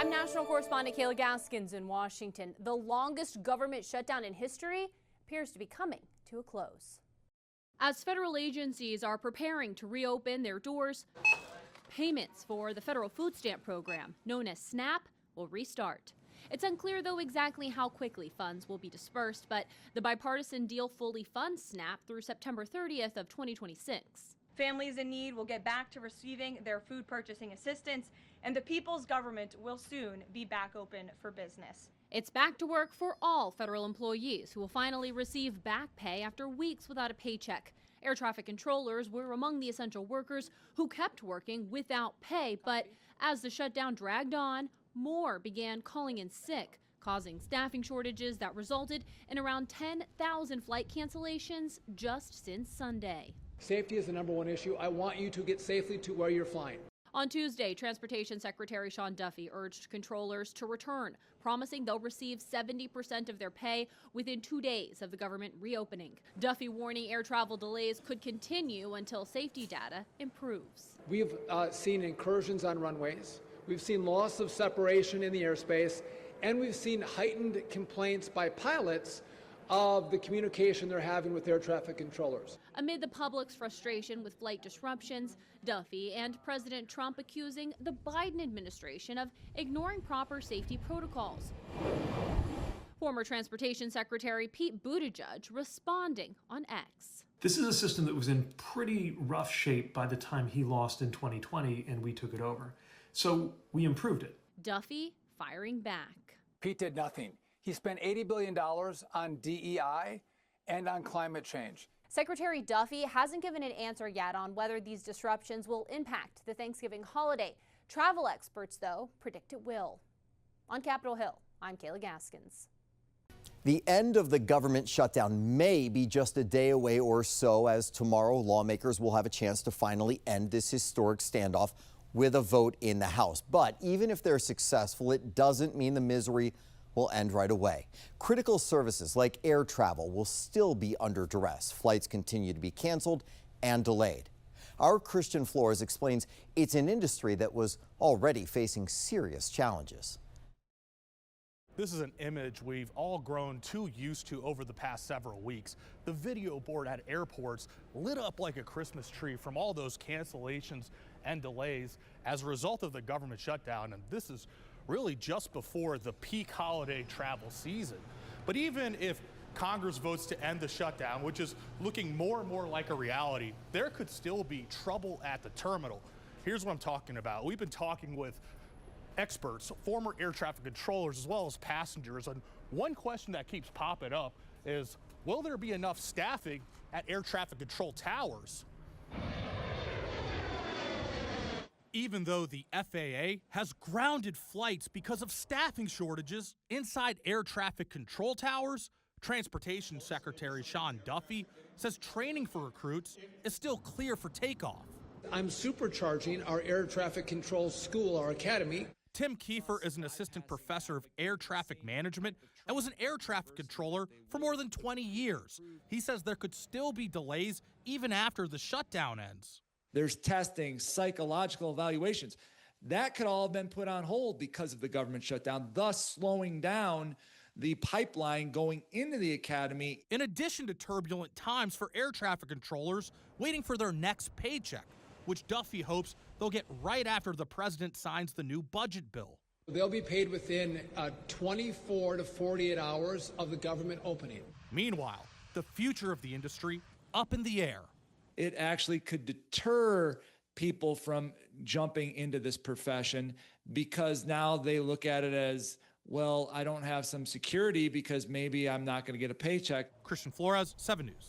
I'm national correspondent Kayla Gaskins in Washington. The longest government shutdown in history appears to be coming to a close. As federal agencies are preparing to reopen their doors, payments for the federal food stamp program, known as SNAP, will restart. It's unclear, though, exactly how quickly funds will be dispersed, but the bipartisan deal fully funds SNAP through September 30th of 2026. Families in need will get back to receiving their food purchasing assistance, and the people's government will soon be back open for business. It's back to work for all federal employees who will finally receive back pay after weeks without a paycheck. Air traffic controllers were among the essential workers who kept working without pay, but as the shutdown dragged on, more began calling in sick, causing staffing shortages that resulted in around 10,000 flight cancellations just since Sunday. Safety is the #1 issue. I want you to get safely to where you're flying. On Tuesday, Transportation Secretary Sean Duffy urged controllers to return, promising they'll receive 70% of their pay within 2 days of the government reopening. Duffy warning air travel delays could continue until safety data improves. We've seen incursions on runways. We've seen loss of separation in the airspace, and we've seen heightened complaints by pilots of the communication they're having with air traffic controllers. Amid the public's frustration with flight disruptions, Duffy and President Trump accusing the Biden administration of ignoring proper safety protocols. Former Transportation Secretary Pete Buttigieg responding on X. This is a system that was in pretty rough shape by the time he lost in 2020 and we took it over. So we improved it. Duffy firing back. Pete did nothing. He spent $80 billion on DEI and on climate change. Secretary Duffy hasn't given an answer yet on whether these disruptions will impact the Thanksgiving holiday. Travel experts, though, predict it will. On Capitol Hill, I'm Kayla Gaskins. The end of the government shutdown may be just a day away or so, as tomorrow lawmakers will have a chance to finally end this historic standoff with a vote in the House. But even if they're successful, it doesn't mean the misery will end right away. Critical services like air travel will still be under duress. Flights continue to be canceled and delayed. Our Christian Flores explains it's an industry that was already facing serious challenges. This is an image we've all grown too used to over the past several weeks. The video board at airports lit up like a Christmas tree from all those cancellations and delays as a result of the government shutdown. And this is really just before the peak holiday travel season. But even if Congress votes to end the shutdown, which is looking more and more like a reality, there could still be trouble at the terminal. Here's what I'm talking about. We've been talking with experts, former air traffic controllers, as well as passengers. And one question that keeps popping up is, will there be enough staffing at air traffic control towers? Even though the FAA has grounded flights because of staffing shortages inside air traffic control towers, Transportation Secretary Sean Duffy says training for recruits is still clear for takeoff. I'm supercharging our air traffic control school, our academy. Tim Kiefer is an assistant professor of air traffic management and was an air traffic controller for more than 20 years. He says there could still be delays even after the shutdown ends. There's testing, psychological evaluations. That could all have been put on hold because of the government shutdown, thus slowing down the pipeline going into the academy. In addition to turbulent times for air traffic controllers waiting for their next paycheck, which Duffy hopes they'll get right after the president signs the new budget bill. They'll be paid within 24 to 48 hours of the government opening. Meanwhile, the future of the industry up in the air. It actually could deter people from jumping into this profession because now they look at it as, well, I don't have some security because maybe I'm not going to get a paycheck. Christian Flores, 7 News.